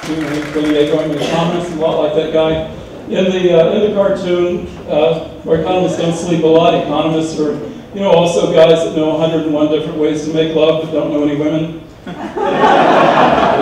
Billy Yago, I'm an economist, a lot like that guy. In the cartoon, where economists don't sleep a lot, economists are, also guys that know 101 different ways to make love but don't know any women. In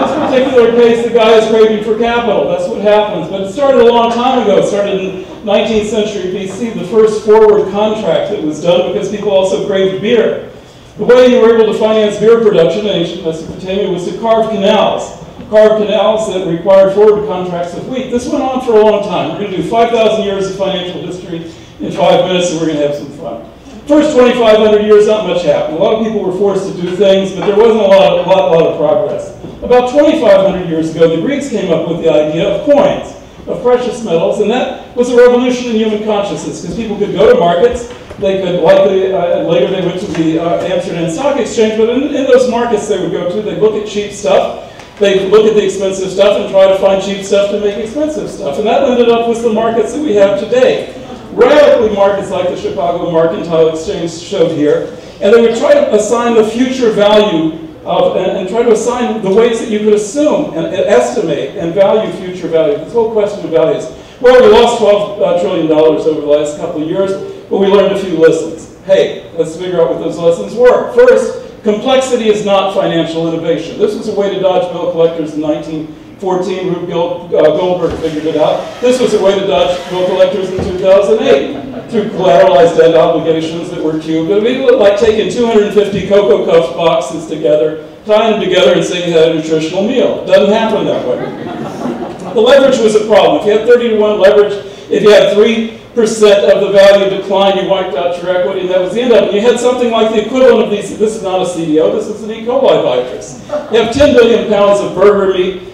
this particular case, the guy is craving for capital. That's what happens. But it started a long time ago. It started in 19th century BC, the first forward contract that was done because people also craved beer. The way you were able to finance beer production in ancient Mesopotamia was to carve canals. Carved canals that required forward contracts of wheat. This went on for a long time. We're going to do 5,000 years of financial history in 5 minutes, and we're going to have some fun. First 2,500 years, not much happened. A lot of people were forced to do things, but there wasn't a lot of progress. About 2,500 years ago, the Greeks came up with the idea of coins, of precious metals, and that was a revolution in human consciousness, because people could go to markets. They could likely, later they went to the Amsterdam Stock Exchange, but in those markets they would go to, they'd look at cheap stuff. They look at the expensive stuff and try to find cheap stuff to make expensive stuff. And that ended up with the markets that we have today. Radically markets like the Chicago Mercantile Exchange showed here. And they would try to assign the future value of, and try to assign the ways that you could assume and estimate and value future value. This whole question of values. Well, we lost $12 trillion over the last couple of years, but we learned a few lessons. Hey, let's figure out what those lessons were. First, complexity is not financial innovation. This was a way to dodge bill collectors in 1914. Rube Goldberg figured it out. This was a way to dodge bill collectors in 2008 through collateralized debt obligations that were cubed. It made it look like taking 250 Cocoa Puffs boxes together, tying them together and saying you had a nutritional meal. It doesn't happen that way. The leverage was a problem. If you had 30-to-1 leverage, if you had 3% of the value decline, you wiped out your equity, and that was the end of it. You had something like the equivalent of these. This is not a CDO, this is an E. coli virus. You have 10 billion pounds of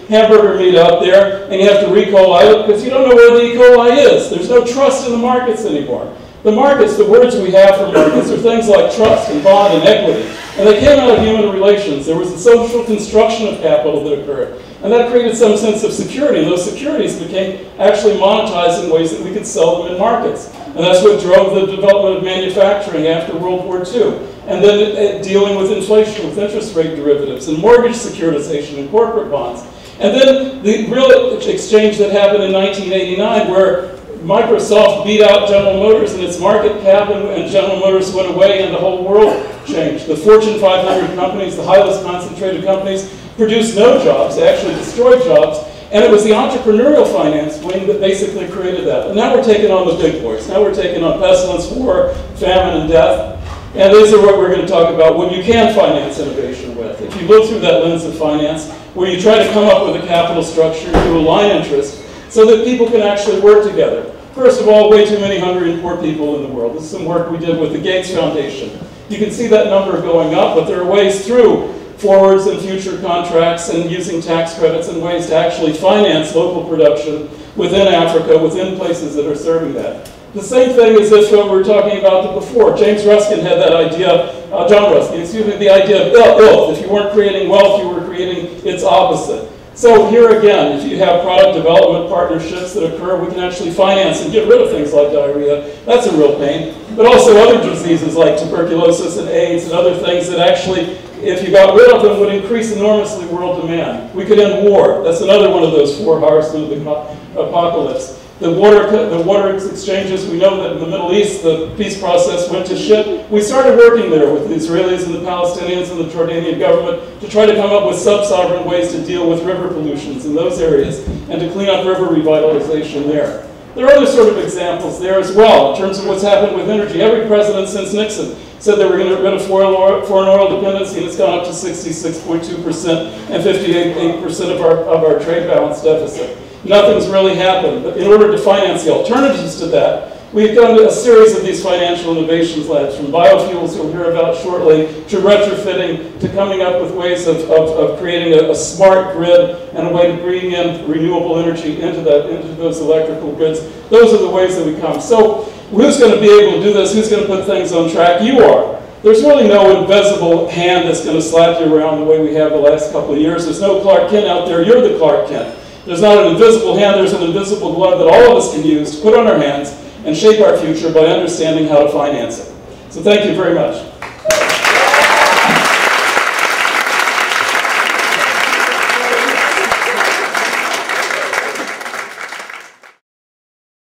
hamburger meat out there, and you have to recall it because you don't know where the E. coli is. There's no trust in the markets anymore. The markets, the words we have for markets are things like trust and bond and equity, and they came out of human relations. There was a social construction of capital that occurred, and that created some sense of security, and those securities became actually monetized in ways that we could sell them in markets. And that's what drove the development of manufacturing after World War II. And then dealing with inflation, with interest rate derivatives, and mortgage securitization, and corporate bonds. And then the real exchange that happened in 1989, where Microsoft beat out General Motors in its market cap, and General Motors went away, and the whole world changed. The Fortune 500 companies, the highest concentrated companies, produced no jobs. They actually destroyed jobs. And it was the entrepreneurial finance wing that basically created that. And now we're taking on the big boys. Now we're taking on pestilence, war, famine, and death. And these are what we're going to talk about when you can finance innovation with. If you look through that lens of finance, where you try to come up with a capital structure to align interest so that people can actually work together. First of all, way too many hungry and poor people in the world. This is some work we did with the Gates Foundation. You can see that number going up, but there are ways through forwards and future contracts and using tax credits and ways to actually finance local production within Africa, within places that are serving that. The same thing as if we were talking about before. James Ruskin had that idea, John Ruskin, excuse me, the idea of wealth. If you weren't creating wealth, you were creating its opposite. So here again, if you have product development partnerships that occur, we can actually finance and get rid of things like diarrhea. That's a real pain. But also other diseases like tuberculosis and AIDS and other things that actually, if you got rid of them, would increase enormously world demand. We could end war. That's another one of those 4 horsemen of the apocalypse. The water exchanges, we know that in the Middle East, the peace process went to shit. We started working there with the Israelis and the Palestinians and the Jordanian government to try to come up with sub-sovereign ways to deal with river pollutions in those areas and to clean up river revitalization there. There are other sort of examples there as well in terms of what's happened with energy. Every president since Nixon said they were going to get rid of foreign oil dependency, and it's gone up to 66.2% and 58% of our trade balance deficit. Nothing's really happened. But in order to finance the alternatives to that, we've done a series of these financial innovations labs, from biofuels you'll hear about shortly, to retrofitting, to coming up with ways of creating a smart grid and a way to bring in renewable energy into those electrical grids. Those are the ways that we come. So who's going to be able to do this? Who's going to put things on track? You are. There's really no invisible hand that's going to slap you around the way we have the last couple of years. There's no Clark Kent out there. You're the Clark Kent. There's not an invisible hand, there's an invisible glove that all of us can use to put on our hands and shape our future by understanding how to finance it. So thank you very much.